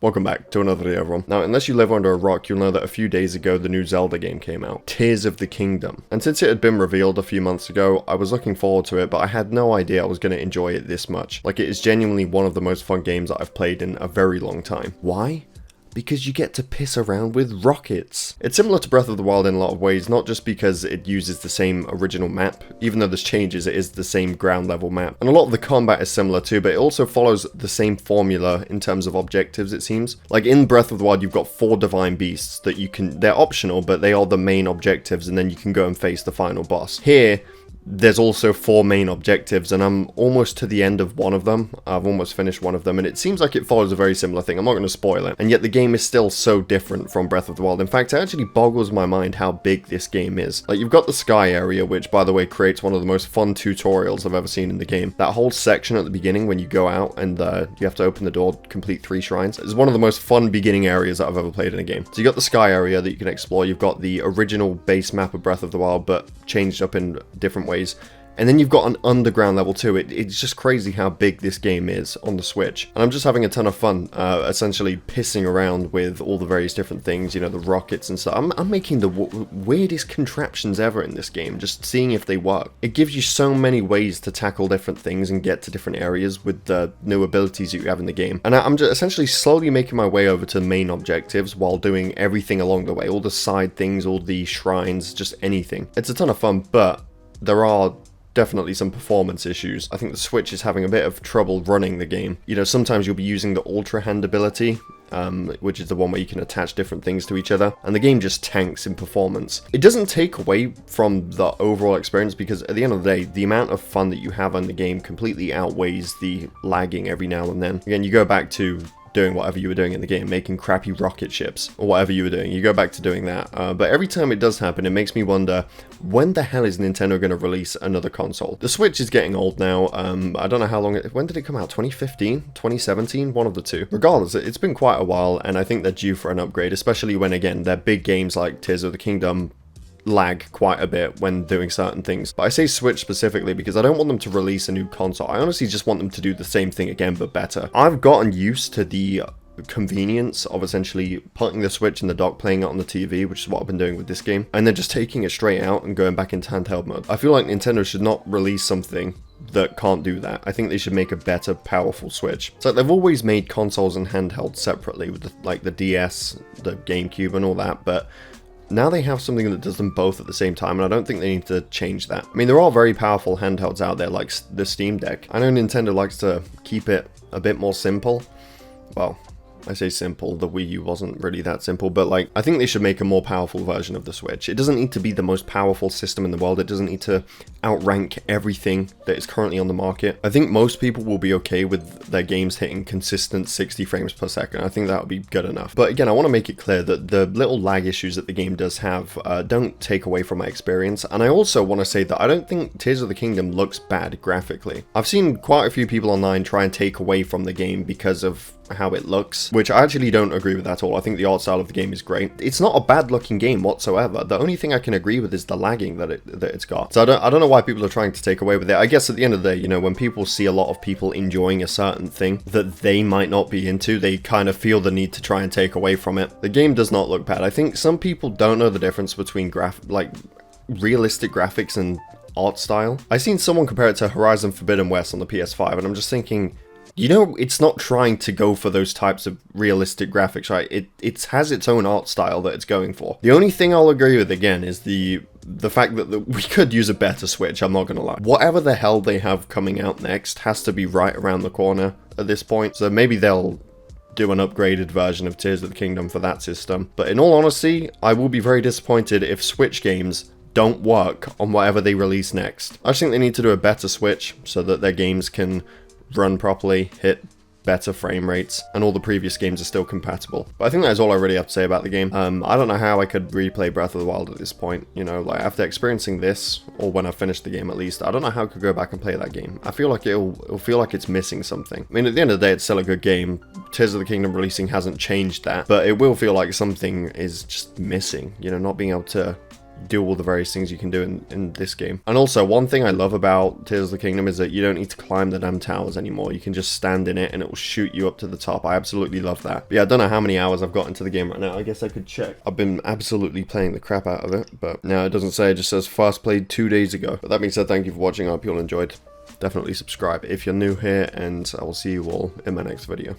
Welcome back to another video, everyone. Now, unless you live under a rock, you'll know that a few days ago the new Zelda game came out, Tears of the Kingdom. And since it had been revealed a few months ago, I was looking forward to it, but I had no idea I was going to enjoy it this much. Like, it is genuinely one of the most fun games that I've played in a very long time. Why? Because you get to piss around with rockets. It's similar to Breath of the Wild in a lot of ways, not just because it uses the same original map. Even though there's changes, it is the same ground level map. And a lot of the combat is similar too, but it also follows the same formula in terms of objectives, it seems. Like in Breath of the Wild, you've got 4 divine beasts that you can, they're optional, but they are the main objectives, and then you can go and face the final boss. Here, there's also 4 main objectives, and I'm almost to the end of one of them. I've almost finished one of them, and it seems like it follows a very similar thing. I'm not going to spoil it. And yet the game is still so different from Breath of the Wild. In fact, it actually boggles my mind how big this game is. Like, you've got the sky area, which, by the way, creates one of the most fun tutorials I've ever seen in the game. That whole section at the beginning when you go out and you have to open the door, complete 3 shrines, is one of the most fun beginning areas that I've ever played in a game. So you've got the sky area that you can explore. You've got the original base map of Breath of the Wild, but changed up in different ways. And then you've got an underground level too. It's just crazy how big this game is on the Switch. And I'm just having a ton of fun, essentially pissing around with all the various different things, you know, the rockets and stuff. I'm making the weirdest contraptions ever in this game, just seeing if they work. It gives you so many ways to tackle different things and get to different areas with the new abilities that you have in the game. And I'm just essentially slowly making my way over to the main objectives while doing everything along the way. All the side things, all the shrines, just anything. It's a ton of fun, but there are definitely some performance issues. I think the Switch is having a bit of trouble running the game. You know, sometimes you'll be using the Ultra Hand ability, which is the one where you can attach different things to each other, and the game just tanks in performance. It doesn't take away from the overall experience, because at the end of the day, the amount of fun that you have on the game completely outweighs the lagging every now and then. Again, you go back to doing whatever you were doing in the game, making crappy rocket ships, or whatever you were doing. You go back to doing that. But every time it does happen, it makes me wonder, when the hell is Nintendo going to release another console? The Switch is getting old now. I don't know how long when did it come out? 2015? 2017? One of the two. Regardless, it's been quite a while, and I think they're due for an upgrade, especially when, again, their big games like Tears of the Kingdom lag quite a bit when doing certain things. But I say Switch specifically because I don't want them to release a new console. I honestly just want them to do the same thing again, but better. I've gotten used to the convenience of essentially putting the Switch in the dock, playing it on the TV, which is what I've been doing with this game, and then just taking it straight out and going back into handheld mode. I feel like Nintendo should not release something that can't do that. I think they should make a better, powerful Switch. So they've always made consoles and handhelds separately, with like the DS, the GameCube and all that, but now they have something that does them both at the same time, and I don't think they need to change that. I mean, there are very powerful handhelds out there, like the Steam Deck. I know Nintendo likes to keep it a bit more simple. Well, I say simple, the Wii U wasn't really that simple, but like, I think they should make a more powerful version of the Switch. It doesn't need to be the most powerful system in the world. It doesn't need to outrank everything that is currently on the market. I think most people will be okay with their games hitting consistent 60 frames per second. I think that would be good enough. But again, I want to make it clear that the little lag issues that the game does have don't take away from my experience. And I also want to say that I don't think Tears of the Kingdom looks bad graphically. I've seen quite a few people online try and take away from the game because of how it looks, which I actually don't agree with at all. I think the art style of the game is great. It's not a bad looking game whatsoever. The only thing I can agree with is the lagging that it's got. So I don't know why people are trying to take away with it. I guess at the end of the day, you know, when people see a lot of people enjoying a certain thing that they might not be into, they kind of feel the need to try and take away from it. The game does not look bad. I think some people don't know the difference between realistic graphics and art style. I seen someone compare it to Horizon Forbidden West on the PS5, and I'm just thinking, you know, it's not trying to go for those types of realistic graphics, right? It has its own art style that it's going for. The only thing I'll agree with, again, is the fact that we could use a better Switch, I'm not gonna lie. Whatever the hell they have coming out next has to be right around the corner at this point, so maybe they'll do an upgraded version of Tears of the Kingdom for that system. But in all honesty, I will be very disappointed if Switch games don't work on whatever they release next. I just think they need to do a better Switch so that their games can run properly, hit better frame rates, and all the previous games are still compatible. But I think that is all I really have to say about the game. I don't know how I could replay Breath of the Wild at this point, you know, like after experiencing this, or when I finish the game at least, I don't know how I could go back and play that game. I feel like it'll feel like it's missing something. I mean, at the end of the day, it's still a good game. Tears of the Kingdom releasing hasn't changed that, but it will feel like something is just missing, you know, not being able to do all the various things you can do in this game. And also, one thing I love about Tears of the Kingdom is that you don't need to climb the damn towers anymore. You can just stand in it and it will shoot you up to the top. I absolutely love that. But yeah, I don't know how many hours I've got into the game right now. I guess I could check. I've been absolutely playing the crap out of it, but no, it doesn't say. It just says fast played 2 days ago. But that being said, thank you for watching. I hope you all enjoyed. Definitely subscribe if you're new here, and I will see you all in my next video.